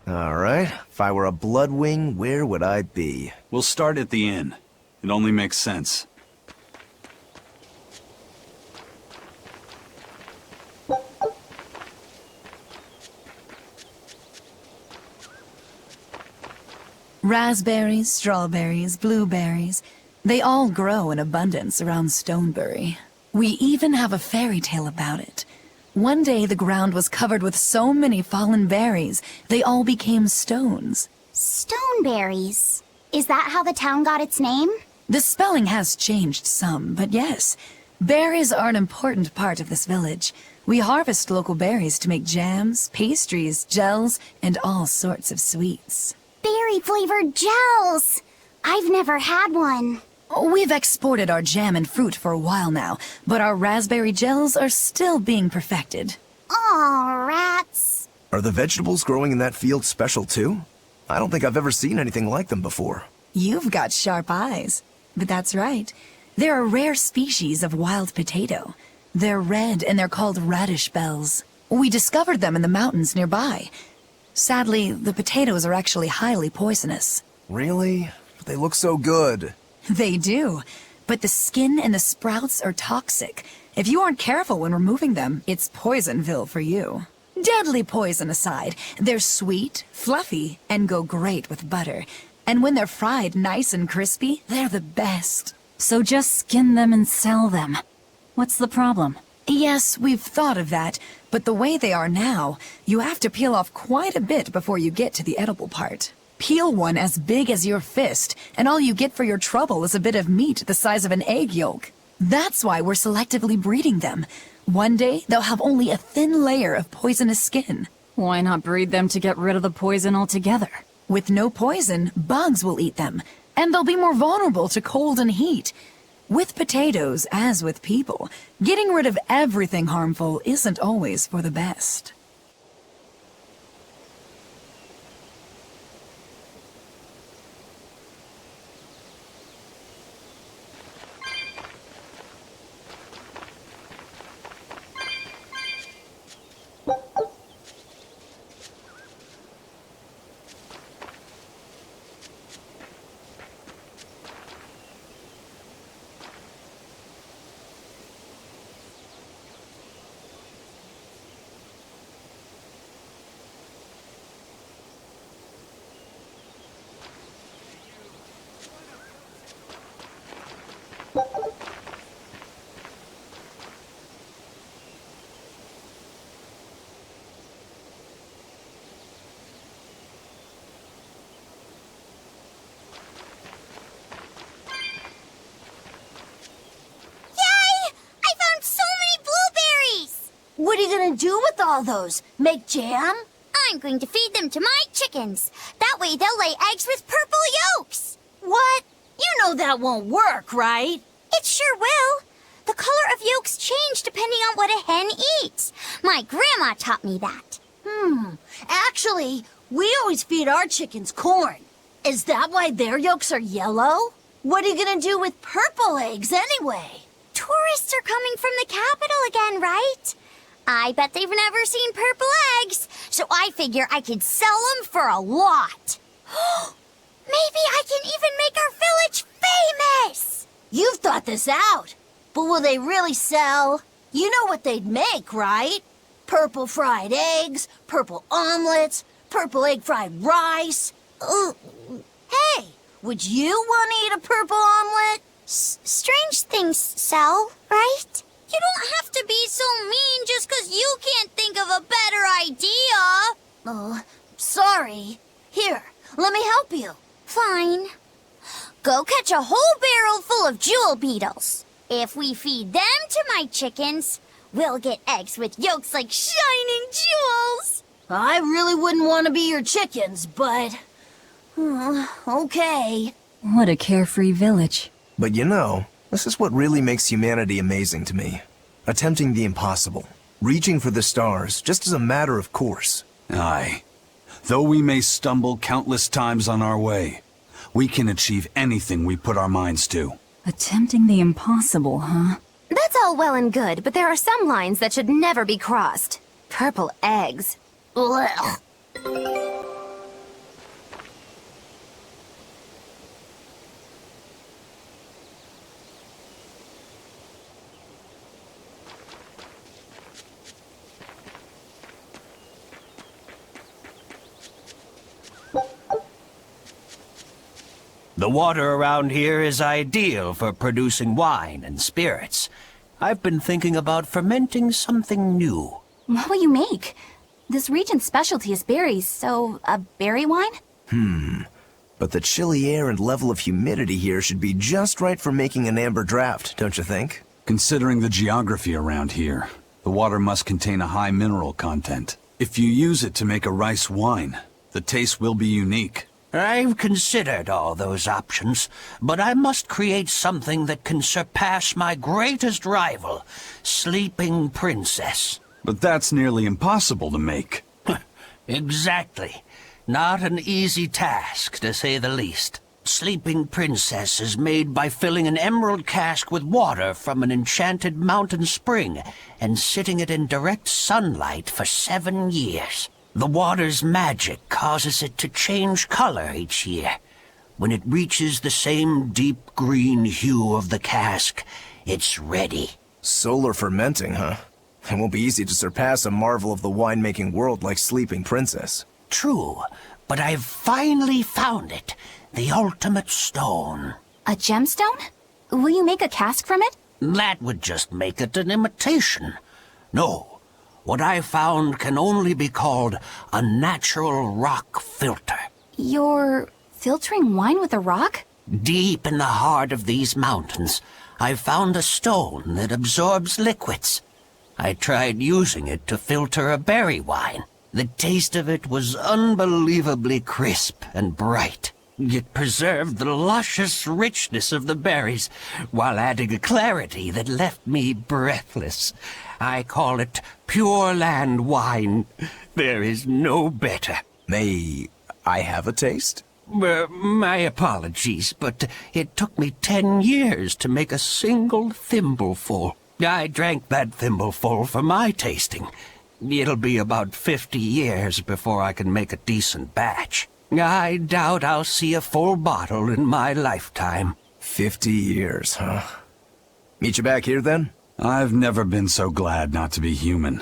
Alright, if I were a bloodwing, where would I be? We'll start at the inn. It only makes sense. Raspberries, strawberries, blueberries, they all grow in abundance around Stonebury. We even have a fairy tale about it. One day the ground was covered with so many fallen berries, they all became stones. Stoneberries. Is that how the town got its name? The spelling has changed some, but yes. Berries are an important part of this village. We harvest local berries to make jams, pastries, gels, and all sorts of sweets. Berry-flavored gels! I've never had one. We've exported our jam and fruit for a while now, but our raspberry gels are still being perfected. Aw, rats. Are the vegetables growing in that field special too? I don't think I've ever seen anything like them before. You've got sharp eyes. But that's right. They're a rare species of wild potato. They're red and they're called radish bells. We discovered them in the mountains nearby. Sadly, the potatoes are actually highly poisonous. Really? But they look so good. They do. But the skin and the sprouts are toxic. If you aren't careful when removing them, it's Poisonville for you. Deadly poison aside, they're sweet, fluffy, and go great with butter. And when they're fried nice and crispy, they're the best. So just skin them and sell them. What's the problem? Yes, we've thought of that, but the way they are now, you have to peel off quite a bit before you get to the edible part. Peel one as big as your fist, and all you get for your trouble is a bit of meat the size of an egg yolk. That's why we're selectively breeding them. One day, they'll have only a thin layer of poisonous skin. Why not breed them to get rid of the poison altogether? With no poison, bugs will eat them, and they'll be more vulnerable to cold and heat. With potatoes, as with people, getting rid of everything harmful isn't always for the best. What are you gonna do with all those? Make jam? I'm going to feed them to my chickens. That way they'll lay eggs with purple yolks. What? You know that won't work, right? It sure will. The color of yolks change depending on what a hen eats. My grandma taught me that. Actually, we always feed our chickens corn. Is that why their yolks are yellow? What are you gonna do with purple eggs anyway? Tourists are coming from the capital again, right? I bet they've never seen purple eggs, so I figure I could sell them for a lot. Maybe I can even make our village famous! You've thought this out. But will they really sell? You know what they'd make, right? Purple fried eggs, purple omelets, purple egg fried rice. Hey, would you want to eat a purple omelet? Strange things sell, right? You don't have to be so mean just 'cause you can't think of a better idea. Oh, sorry. Here, let me help you. Fine. Go catch a whole barrel full of jewel beetles. If we feed them to my chickens, we'll get eggs with yolks like shining jewels. I really wouldn't want to be your chickens, but... okay. What a carefree village. But you know, this is what really makes humanity amazing to me. Attempting the impossible. Reaching for the stars, just as a matter of course. Aye. Though we may stumble countless times on our way, we can achieve anything we put our minds to. Attempting the impossible, huh? That's all well and good, but there are some lines that should never be crossed. Purple eggs. Ugh. The water around here is ideal for producing wine and spirits. I've been thinking about fermenting something new. What will you make? This region's specialty is berries, so a berry wine? But the chilly air and level of humidity here should be just right for making an amber draft, don't you think? Considering the geography around here, the water must contain a high mineral content. If you use it to make a rice wine, the taste will be unique. I've considered all those options, but I must create something that can surpass my greatest rival, Sleeping Princess. But that's nearly impossible to make. Exactly. Not an easy task, to say the least. Sleeping Princess is made by filling an emerald cask with water from an enchanted mountain spring and sitting it in direct sunlight for 7 years. The water's magic causes it to change color each year. When it reaches the same deep green hue of the cask, it's ready. Solar fermenting, huh? It won't be easy to surpass a marvel of the winemaking world like Sleeping Princess. True, but I've finally found it. The ultimate stone. A gemstone? Will you make a cask from it? That would just make it an imitation. No, what I found can only be called a natural rock filter. You're filtering wine with a rock? Deep in the heart of these mountains, I found a stone that absorbs liquids. I tried using it to filter a berry wine. The taste of it was unbelievably crisp and bright. It preserved the luscious richness of the berries, while adding a clarity that left me breathless. I call it Pure Land wine. There is no better. May I have a taste? My apologies, but it took me 10 years to make a single thimbleful. I drank that thimbleful for my tasting. It'll be about 50 years before I can make a decent batch. I doubt I'll see a full bottle in my lifetime. 50 years, huh? Meet you back here, then? I've never been so glad not to be human.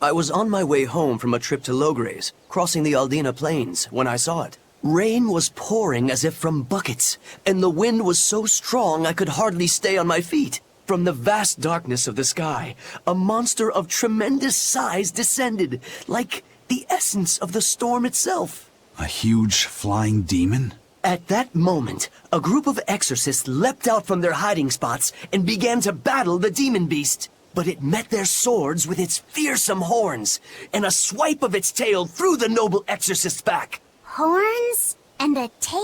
I was on my way home from a trip to Logres, crossing the Aldina Plains, when I saw it. Rain was pouring as if from buckets, and the wind was so strong I could hardly stay on my feet. From the vast darkness of the sky, a monster of tremendous size descended, like the essence of the storm itself. A huge flying demon? At that moment, a group of exorcists leapt out from their hiding spots and began to battle the demon beast. But it met their swords with its fearsome horns, and a swipe of its tail threw the noble exorcist's back. Horns and a tail?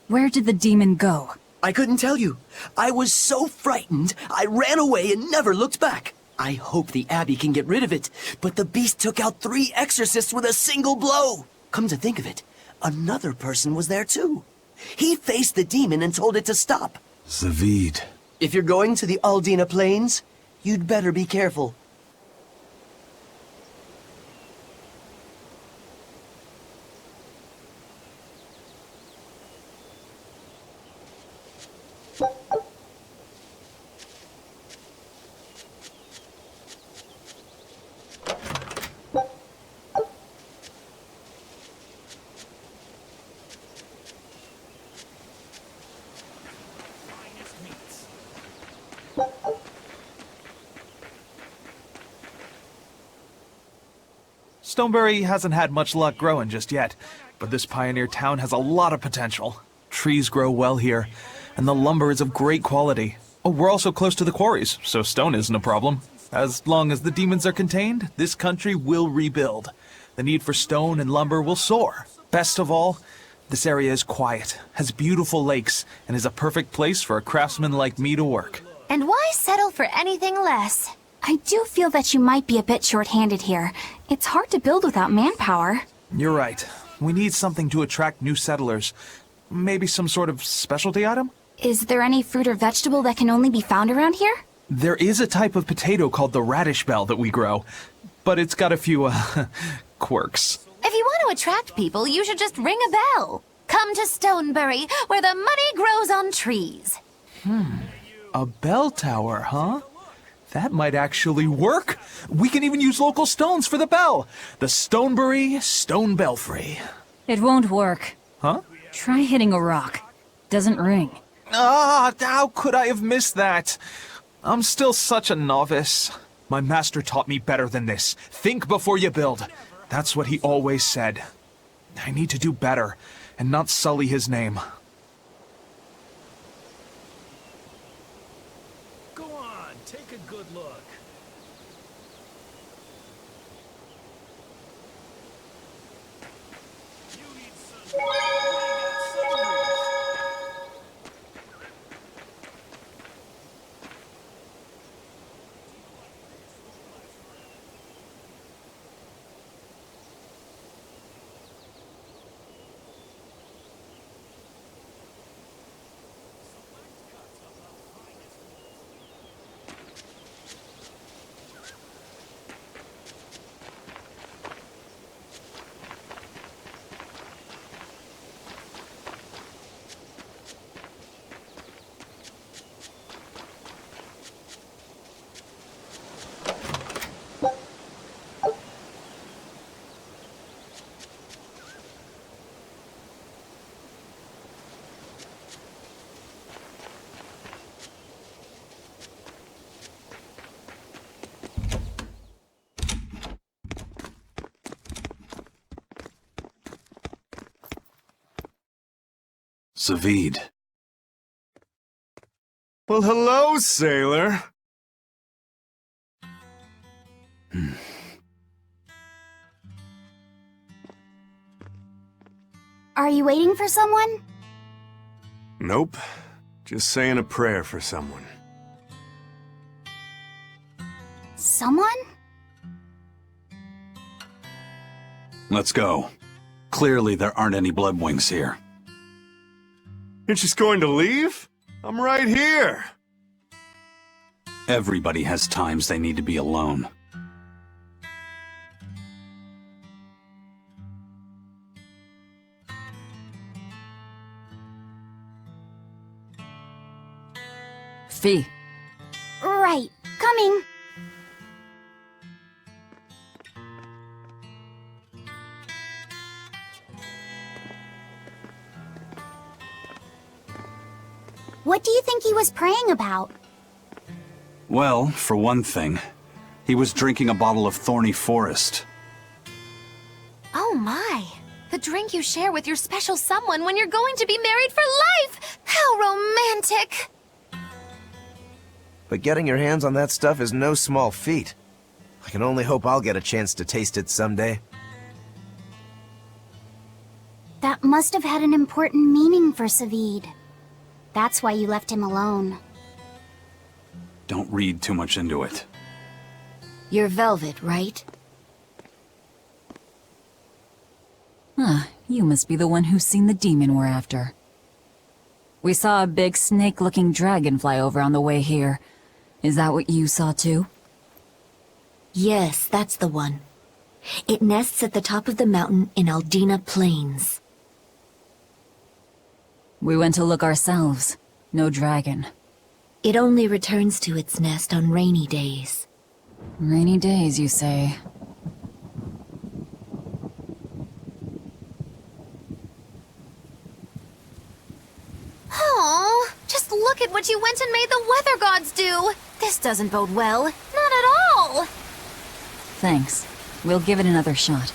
Where did the demon go? I couldn't tell you. I was so frightened, I ran away and never looked back. I hope the Abbey can get rid of it, but the beast took out 3 exorcists with a single blow. Come to think of it, another person was there too. He faced the demon and told it to stop. Zavid. If you're going to the Aldina Plains, you'd better be careful. Stonebury hasn't had much luck growing just yet, but this pioneer town has a lot of potential. Trees grow well here, and the lumber is of great quality. Oh, we're also close to the quarries, so stone isn't a problem. As long as the demons are contained, this country will rebuild. The need for stone and lumber will soar. Best of all, this area is quiet, has beautiful lakes, and is a perfect place for a craftsman like me to work. And why settle for anything less? I do feel that you might be a bit short-handed here. It's hard to build without manpower. You're right. We need something to attract new settlers. Maybe some sort of specialty item? Is there any fruit or vegetable that can only be found around here? There is a type of potato called the radish bell that we grow, but it's got a few, quirks. If you want to attract people, you should just ring a bell. Come to Stonebury, where the money grows on trees. A bell tower, huh? That might actually work. We can even use local stones for the bell. The Stonebury Stone Belfry. It won't work. Huh? Try hitting a rock. Doesn't ring. Ah, how could I have missed that? I'm still such a novice. My master taught me better than this. Think before you build. That's what he always said. I need to do better and not sully his name. Go on, take a good look. You need some... Savid. Well, hello, sailor. Are you waiting for someone? Nope. Just saying a prayer for someone. Someone? Let's go. Clearly there aren't any bloodwings here. You're just going to leave? I'm right here. Everybody has times they need to be alone. Fee. Right, coming. What do you think he was praying about? Well, for one thing, he was drinking a bottle of Thorny Forest. Oh my. The drink you share with your special someone when you're going to be married for life! How romantic! But getting your hands on that stuff is no small feat. I can only hope I'll get a chance to taste it someday. That must have had an important meaning for Savid. That's why you left him alone. Don't read too much into it. You're Velvet, right? Huh, you must be the one who's seen the demon we're after. We saw a big snake-looking dragon fly over on the way here. Is that what you saw too? Yes, that's the one. It nests at the top of the mountain in Aldina Plains. We went to look ourselves. No dragon. It only returns to its nest on rainy days. Rainy days, you say? Oh, just look at what you went and made the weather gods do. This doesn't bode well. Not at all. Thanks. We'll give it another shot.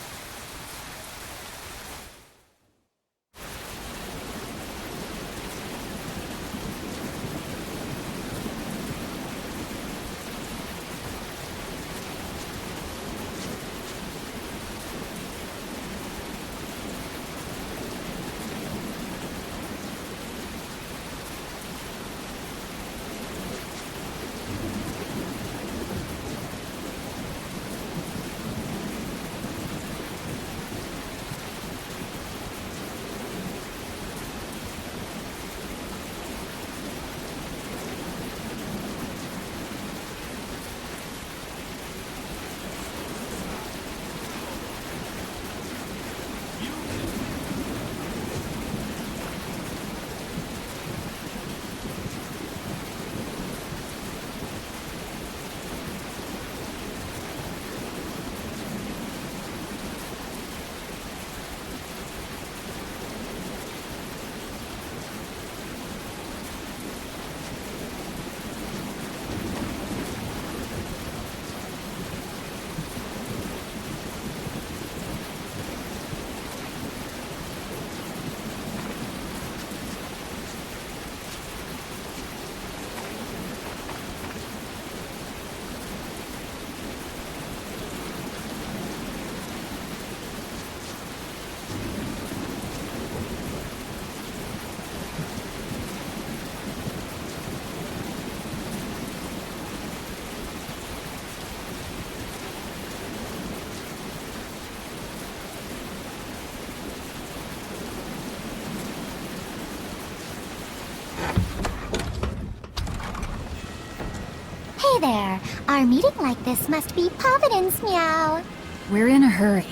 Hey there. Our meeting like this must be Providence, meow. We're in a hurry.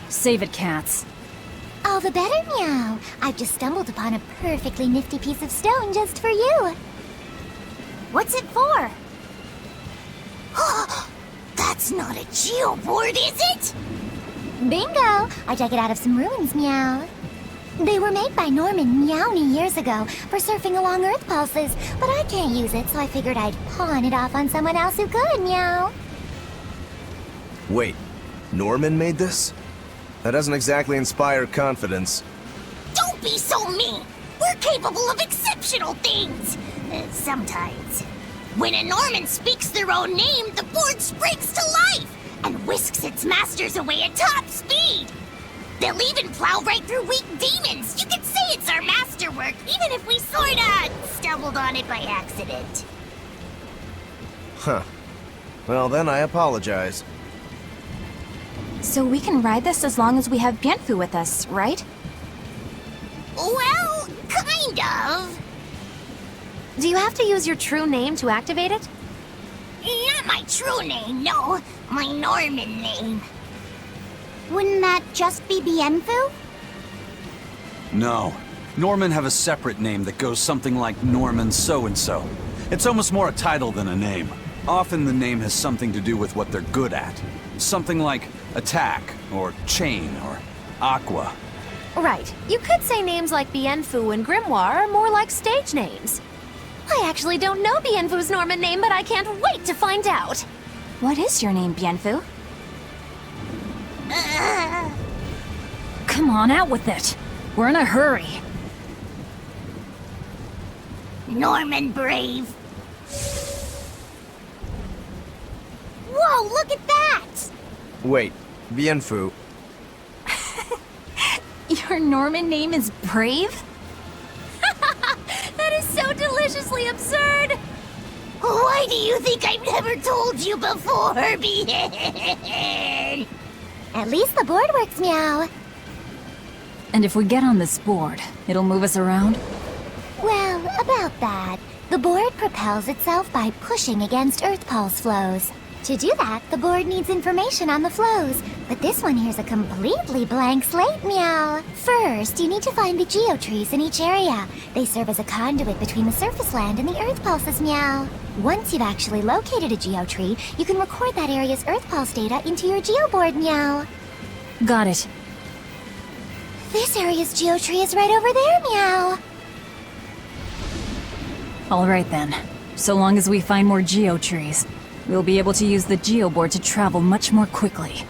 Save it, cats. All the better, meow. I've just stumbled upon a perfectly nifty piece of stone just for you. What's it for? That's not a geoboard, is it? Bingo! I dug it out of some ruins, meow. They were made by Norman Meowny years ago for surfing along Earth pulses, but I can't use it, so I figured I'd pawn it off on someone else who could, meow. Wait, Norman made this? That doesn't exactly inspire confidence. Don't be so mean! We're capable of exceptional things! Sometimes. When a Norman speaks their own name, the board springs to life and whisks its masters away at top speed. They'll even plow right through weak demons. You could say it's our masterwork, even if we sorta stumbled on it by accident. Huh. Well, then I apologize. So we can ride this as long as we have Bienfu with us, right? Well, kind of. Do you have to use your true name to activate it? Not my true name, no. My Norman name. Wouldn't that just be Bienfu? No. Norman have a separate name that goes something like Norman so-and-so. It's almost more a title than a name. Often the name has something to do with what they're good at. Something like attack, or chain, or aqua. Right. You could say names like Bienfu and Grimoire are more like stage names. I actually don't know Bienfu's Norman name, but I can't wait to find out. What is your name, Bienfu? Come on, out with it. We're in a hurry. Norman Brave. Whoa, look at that! Wait, Bienfu. Your Norman name is Brave? That is so deliciously absurd! Why do you think I've never told you before, Bien? At least the board works, meow. And if we get on this board, it'll move us around? Well, about that. The board propels itself by pushing against Earth pulse flows. To do that, the board needs information on the flows, but this one here's a completely blank slate, meow. First, you need to find the geotrees in each area. They serve as a conduit between the surface land and the Earth pulses, meow. Once you've actually located a geotree, you can record that area's Earth pulse data into your geoboard, meow. Got it. This area's geotree is right over there, meow. All right then. So long as we find more geotrees, we'll be able to use the geoboard to travel much more quickly.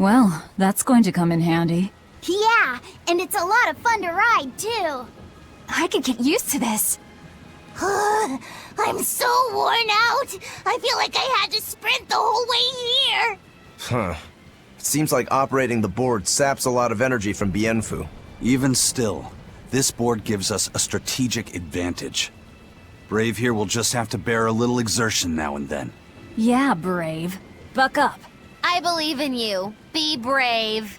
Well, that's going to come in handy. Yeah, and it's a lot of fun to ride, too. I could get used to this. I'm so worn out. I feel like I had to sprint the whole way here. Huh. It seems like operating the board saps a lot of energy from Bienfu. Even still, this board gives us a strategic advantage. Brave here will just have to bear a little exertion now and then. Yeah, Brave. Buck up. I believe in you. Be brave.